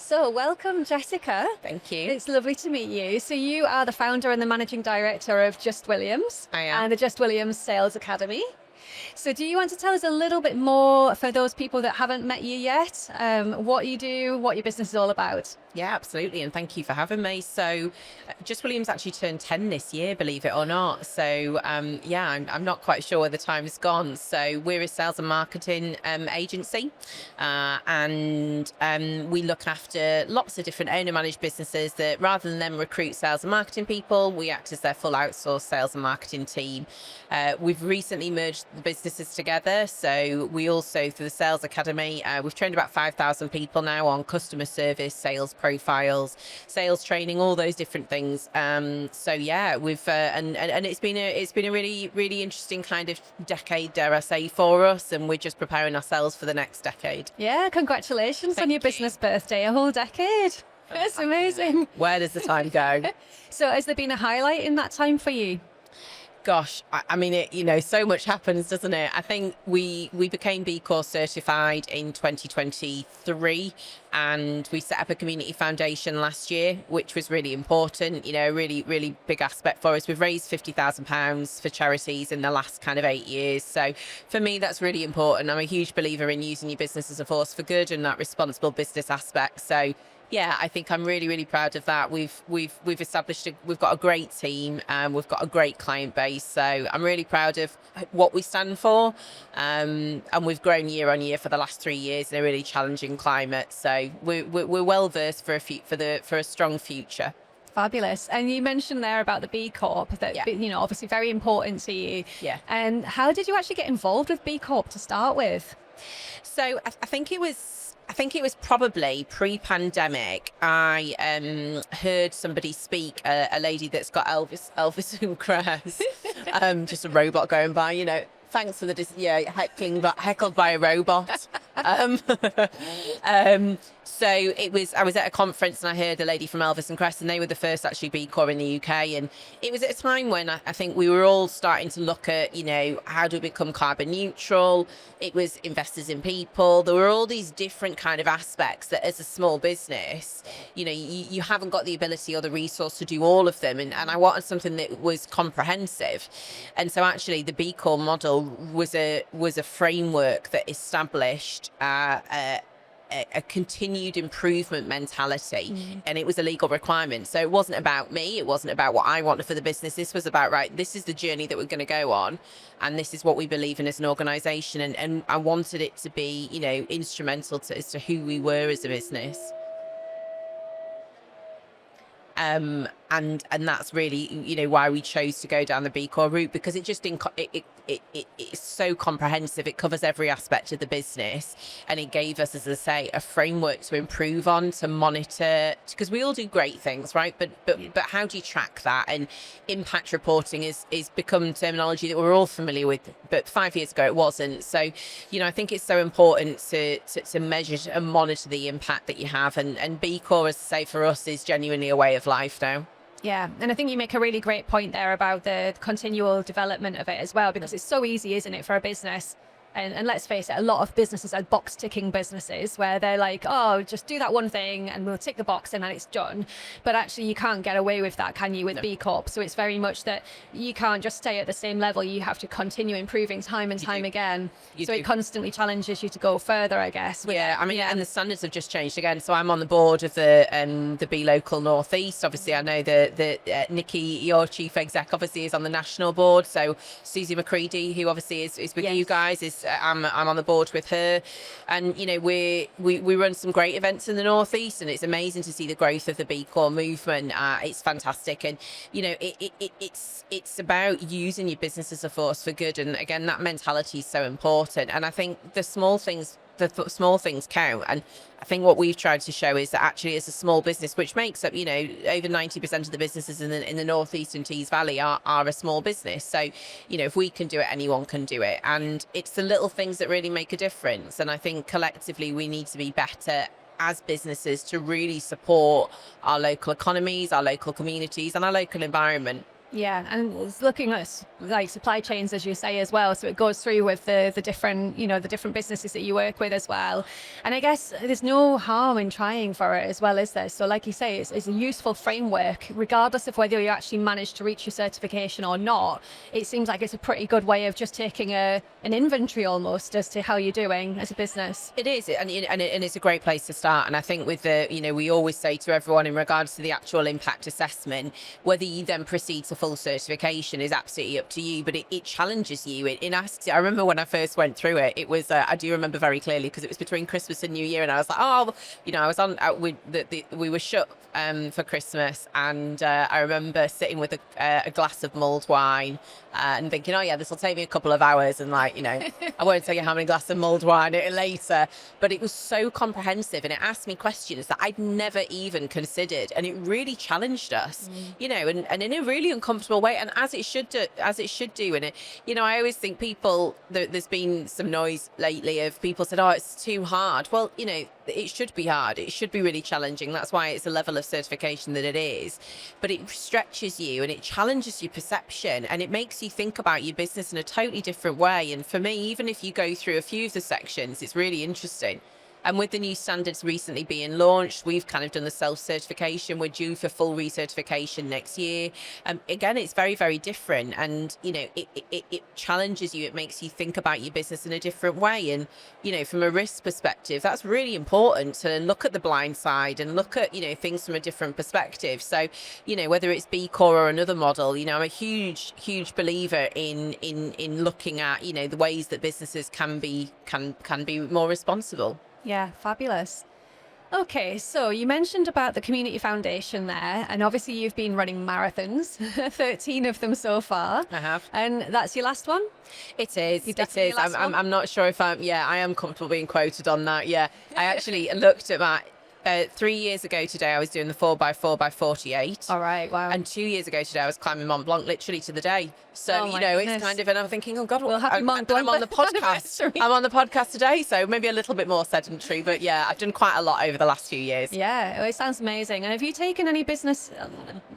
So welcome, Jessica. Thank you. It's lovely to meet you. So you are the founder and the managing director of Just Williams I am. and the Just Williams Sales Academy. So do you want to tell us a little bit more for those people that haven't met you yet, what you do, what your business is all about? Yeah, absolutely. And thank you for having me. So Just Williams actually turned 10 this year, believe it or not. So I'm not quite sure where the time has gone. So we're a sales and marketing agency, and we look after lots of different owner-managed businesses that rather than them recruit sales and marketing people, we act as their full outsourced sales and marketing team. We've recently merged the businesses together. So we also, through the Sales Academy, we've trained about 5,000 people now on customer service, sales profiles, sales training, all those different things. So yeah, we've and it's been a really interesting kind of decade, dare I say, for us, and we're just preparing ourselves for the next decade. Yeah, congratulations on Thank your you. business birthday, a whole decade. That's amazing. Where does the time go? So has there been a highlight in that time for you? Gosh, I mean, so much happens, doesn't it? I think we became B Corp certified in 2023, and we set up a community foundation last year, which was really important, really big aspect for us. We've raised £50,000 for charities in the last kind of 8 years. So for me, that's really important. I'm a huge believer in using your business as a force for good and that responsible business aspect. So yeah, I think I'm really proud of that. We've established we've got a great team, and we've got a great client base. So I'm really proud of what we stand for, and we've grown year on year for the last 3 years in a really challenging climate. So we're well versed for a strong future. Fabulous. And you mentioned there about the B Corp that, obviously very important to you. Yeah. And how did you actually get involved with B Corp to start with? So I think it was probably pre-pandemic. I heard somebody speak, a lady that's got Elvis and Crest, just a robot going by, thanks for the heckled by a robot. So I was at a conference and I heard a lady from Elvis and Crest, and they were the first actually B Corp in the UK. And it was at a time when I think we were all starting to look at, how do we become carbon neutral? It was investors in people. There were all these different kind of aspects that as a small business, you haven't got the ability or the resource to do all of them. And I wanted something that was comprehensive. And so actually the B Corp model was a framework that established a continued improvement mentality, and it was a legal requirement. So it wasn't about me, it wasn't about what I wanted for the business. This was about, right, this is the journey that we're going to go on, and this is what we believe in as an organization, and I wanted it to be instrumental as to who we were as a business. And that's really why we chose to go down the B Corp route, because it just it's so comprehensive. It covers every aspect of the business, and it gave us, as I say, a framework to improve on, to monitor, because we all do great things, right? But how do you track that? And impact reporting is become terminology that we're all familiar with, but 5 years ago it wasn't. So I think it's so important to measure and monitor the impact that you have, and B Corp, as I say, for us is genuinely a way of life now. Yeah, and I think you make a really great point there about the continual development of it as well, because it's so easy, isn't it, for a business? And let's face it, a lot of businesses are box ticking businesses where they're like, oh, just do that one thing and we'll tick the box and then it's done. But actually you can't get away with that, can you, with B Corp? So it's very much that you can't just stay at the same level. You have to continue improving time and time again. So it constantly challenges you to go further, I guess. And the standards have just changed again. So I'm on the board of the B Local Northeast. Obviously, I know that Nikki, your chief exec, obviously is on the national board. So Susie McCready, who obviously is with you guys, is I'm on the board with her, and we run some great events in the Northeast, and it's amazing to see the growth of the B Corp movement. It's fantastic, and it's about using your business as a force for good, and again that mentality is so important. And I think the small things count. And I think what we've tried to show is that actually as a small business, which makes up, over 90% of the businesses in the Northeast and Tees Valley are a small business. So, if we can do it, anyone can do it. And it's the little things that really make a difference. And I think collectively we need to be better as businesses to really support our local economies, our local communities and our local environment. Yeah, and it's looking at like supply chains, as you say, as well. So it goes through with the different, the different businesses that you work with as well. And I guess there's no harm in trying for it as well, is there? So like you say, it's a useful framework, regardless of whether you actually manage to reach your certification or not. It seems like it's a pretty good way of just taking an inventory almost as to how you're doing as a business. It is, and it's a great place to start. And I think with we always say to everyone in regards to the actual impact assessment, whether you then proceed to full certification is absolutely up to you, but it challenges you. It asks. I remember when I first went through it, it was I do remember very clearly because it was between Christmas and New Year, and I was like, oh, I was on we were shut for Christmas, and I remember sitting with a glass of mulled wine and thinking, oh yeah, this will take me a couple of hours, and I won't tell you how many glasses of mulled wine later, but it was so comprehensive and it asked me questions that I'd never even considered, and it really challenged us, and in a really uncomfortable way, and as it should do. And I always think there's been some noise lately of people said, oh, it's too hard. Well, it should be hard. It should be really challenging. That's why it's a level of certification that it is. But it stretches you and it challenges your perception and it makes you think about your business in a totally different way. And for me, even if you go through a few of the sections, it's really interesting. And with the new standards recently being launched, we've kind of done the self-certification. We're due for full recertification next year. Again, it's very, very different. And, it challenges you. It makes you think about your business in a different way. And, from a risk perspective, that's really important to look at the blind side and look at, things from a different perspective. So, whether it's B Corp or another model, I'm a huge, huge believer in looking at, the ways that businesses can be more responsible. Yeah, fabulous. Okay, so you mentioned about the community foundation there, and obviously you've been running marathons, 13 of them so far. I have. And that's your last one? It is. You're It definitely is. your last one? I'm not sure if I am comfortable being quoted on that. Yeah. I actually looked at my 3 years ago today, I was doing the 4x4x48. All right, wow. And 2 years ago today, I was climbing Mont Blanc literally to the day. So, Oh my goodness. it's kind of, and I'm thinking, oh God, We'll have Mont Blanc I'm on the podcast. anniversary. I'm on the podcast today, so maybe a little bit more sedentary. But yeah, I've done quite a lot over the last few years. Yeah, it sounds amazing. And have you taken any business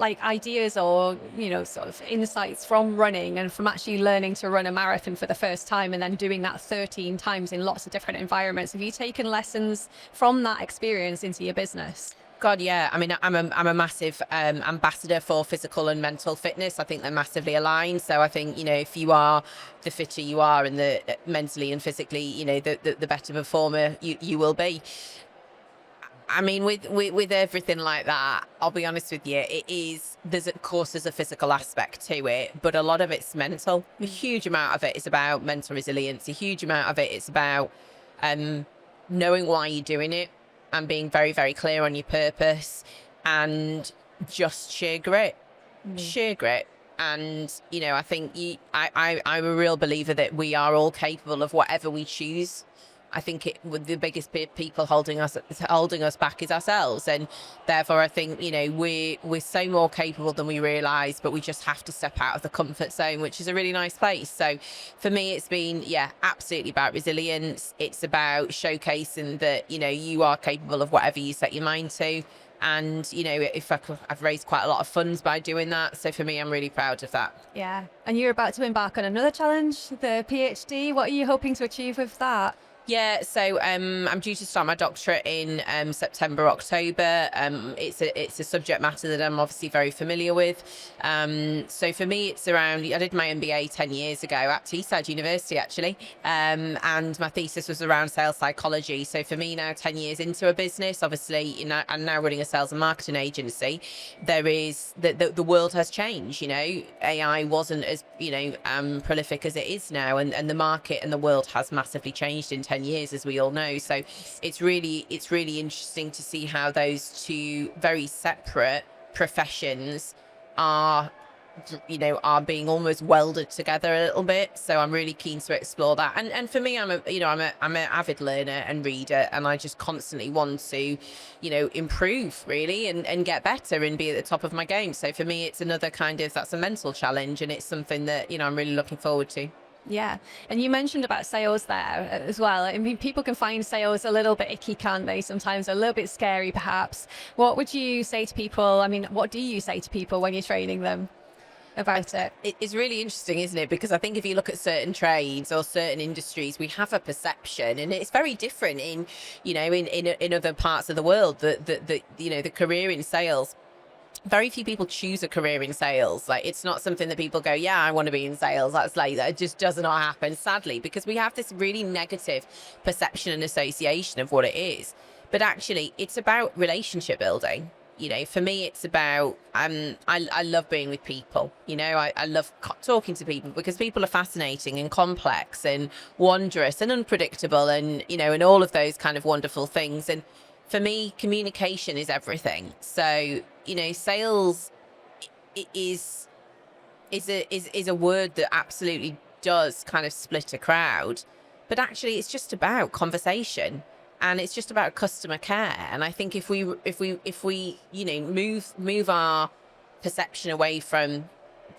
ideas or, sort of insights from running and from actually learning to run a marathon for the first time and then doing that 13 times in lots of different environments? Have you taken lessons from that experience into your business? God, yeah. I mean, I'm a massive ambassador for physical and mental fitness. I think they're massively aligned. So I think, if you are the fitter you are and the mentally and physically, the better performer you will be. I mean, with everything like that, I'll be honest with you, there's a physical aspect to it, but a lot of it's mental. A huge amount of it is about mental resilience. A huge amount of it is about knowing why you're doing it and being very, very clear on your purpose and just sheer grit. And, I think I'm a real believer that we are all capable of whatever we choose. I think the biggest people holding us back is ourselves, and therefore I think we're so more capable than we realise, but we just have to step out of the comfort zone, which is a really nice place. So for me, it's been absolutely about resilience. It's about showcasing that you are capable of whatever you set your mind to, and I've raised quite a lot of funds by doing that. So for me, I'm really proud of that. Yeah, and you're about to embark on another challenge, the PhD. What are you hoping to achieve with that? Yeah, so I'm due to start my doctorate in September, October. It's a subject matter that I'm obviously very familiar with. So for me, it's around, I did my MBA 10 years ago at Teesside University, actually. And my thesis was around sales psychology. So for me now, 10 years into a business, obviously, I'm now running a sales and marketing agency. There is, the world has changed, AI wasn't as, prolific as it is now. And the market and the world has massively changed in 10 years, as we all know. So it's really interesting to see how those two very separate professions are being almost welded together a little bit. So I'm really keen to explore that. And for me, I'm an avid learner and reader, and I just constantly want to, improve really and get better and be at the top of my game. So for me, it's another that's a mental challenge, and it's something that, I'm really looking forward to. Yeah. And you mentioned about sales there as well. I mean, people can find sales a little bit icky, can't they? Sometimes a little bit scary, perhaps. What would you say to people? I mean, what do you say to people when you're training them about it. It's really interesting, isn't it? Because I think if you look at certain trades or certain industries, we have a perception, and it's very different in, in other parts of the world. The career in sales. Very few people choose a career in sales. Like, it's not something that people go, yeah, I want to be in sales. That just does not happen, sadly, because we have this really negative perception and association of what it is. But actually, it's about relationship building. For me, it's about, I love being with people. I love talking to people, because people are fascinating and complex and wondrous and unpredictable, and, and all of those kind of wonderful things. And for me, communication is everything. So, sales is a word that absolutely does kind of split a crowd, but actually it's just about conversation, and it's just about customer care. And I think if we move our perception away from,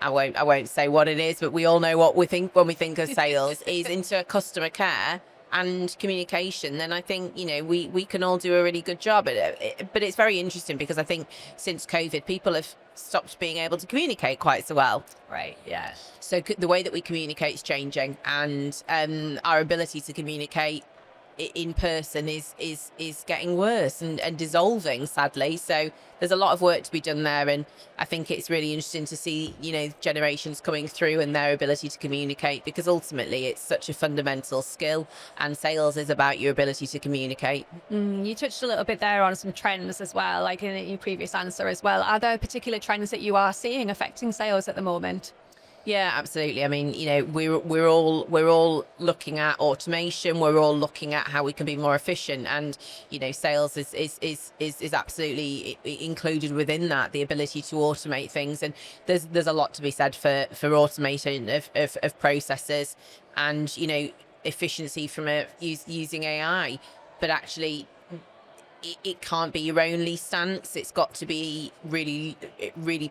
I won't say what it is, but we all know what we think when we think of sales is into customer care and communication, then I think, we can all do a really good job at it. But it's very interesting, because I think since COVID, people have stopped being able to communicate quite so well. Right. Yeah. So the way that we communicate is changing, and our ability to communicate in person is getting worse and dissolving, sadly. So there's a lot of work to be done there, and I think it's really interesting to see generations coming through and their ability to communicate, because ultimately it's such a fundamental skill, and sales is about your ability to communicate. You touched a little bit there on some trends as well, like in your previous answer as well. Are there particular trends that you are seeing affecting sales at the moment? Yeah, absolutely. I mean, we're all looking at automation. We're all looking at how we can be more efficient, and sales is absolutely included within that. The ability to automate things, and there's a lot to be said for automation of processes, and efficiency from using AI. But actually, it can't be your only stance. It's got to be really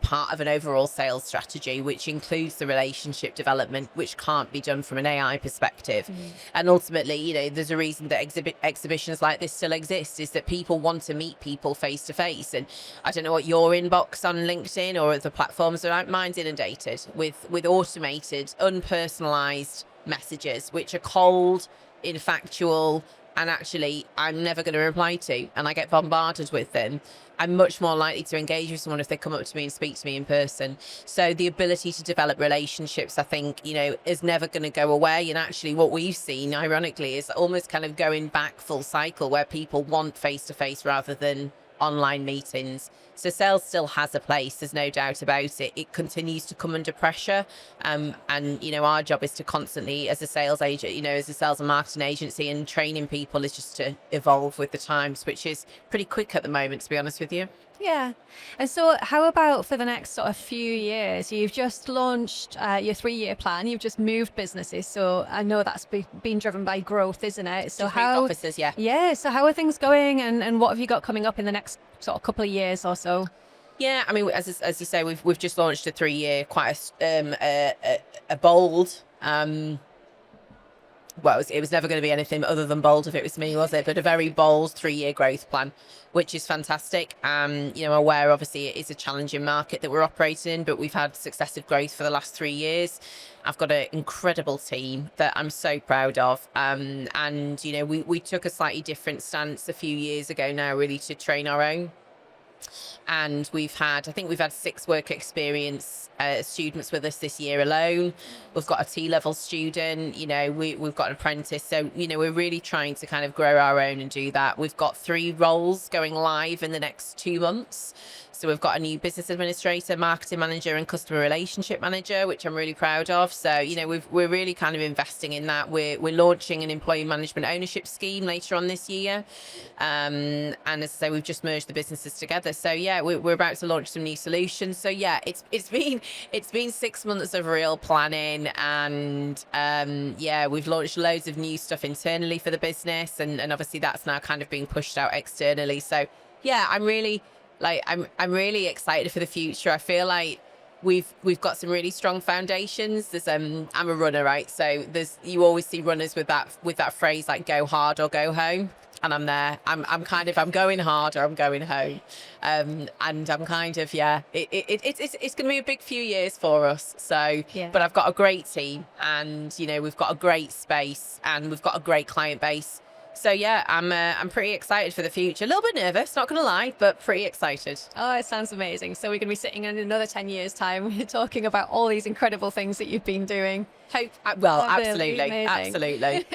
part of an overall sales strategy, which includes the relationship development, which can't be done from an AI perspective. And ultimately, there's a reason that exhibitions like this still exist, is that people want to meet people face to face. And I don't know what your inbox on LinkedIn or other platforms are like. Mine's inundated with automated, unpersonalized messages, which are cold, infactual, and actually I'm never going to reply to, and I get bombarded with them. I'm much more likely to engage with someone if they come up to me and speak to me in person. So the ability to develop relationships, I think, is never going to go away. And actually what we've seen, ironically, is almost kind of going back full cycle, where people want face-to-face rather than online meetings. So sales still has a place, there's no doubt about it. It continues to come under pressure, and our job is to constantly, as a sales agent, as a sales and marketing agency, and training people, is just to evolve with the times, which is pretty quick at the moment, to be honest with you. Yeah. And so how about for the next sort of few years? You've just launched your 3-year plan. You've just moved businesses. So I know that's been driven by growth, isn't it? So just how offices, yeah. Yeah. So how are things going, and what have you got coming up in the next sort of couple of years or so? Yeah, I mean, as you say, we've just launched a 3-year, quite a bold. Well, it was never going to be anything other than bold if it was me, was it? But a very bold 3-year growth plan, which is fantastic. Aware, obviously, it is a challenging market that we're operating in, but we've had successive growth for the last 3 years. I've got an incredible team that I'm so proud of. We took a slightly different stance a few years ago now, really, to train our own. And I think we've had 6 work experience students with us this year alone. We've got a T-level student, we've got an apprentice. So, we're really trying to kind of grow our own and do that. We've got 3 roles going live in the next 2 months. So we've got a new business administrator, marketing manager, and customer relationship manager, which I'm really proud of. So, we're really kind of investing in that. We're launching an employee management ownership scheme later on this year. And as I say, we've just merged the businesses together. So yeah, we're about to launch some new solutions. So yeah, it's been 6 months of real planning, and we've launched loads of new stuff internally for the business, and obviously that's now kind of being pushed out externally. So yeah, I'm really excited for the future. I feel like we've got some really strong foundations. There's I'm a runner, right? So you always see runners with that phrase, like, go hard or go home. and I'm there. I'm going harder. I'm going home, and I'm kind of it's going to be a big few years for us. So, Yeah. but I've got a great team, and we've got a great space, and we've got a great client base. So yeah, I'm pretty excited for the future. A little bit nervous, not gonna lie, but pretty excited. Oh, it sounds amazing. So we're going to be sitting in another 10 years' time talking about all these incredible things that you've been doing. Well, That'd be absolutely, amazing. absolutely.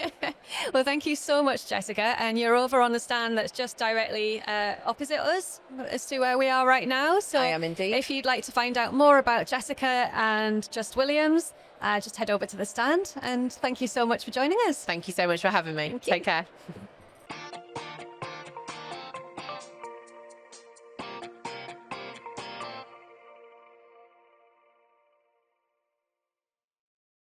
Well, thank you so much, Jessica. And you're over on the stand that's just directly opposite us as to where we are right now. So I am indeed. if you'd like to find out more about Jessica and Just Williams, just head over to the stand. And thank you so much for joining us. Thank you so much for having me. Thank you. Take care.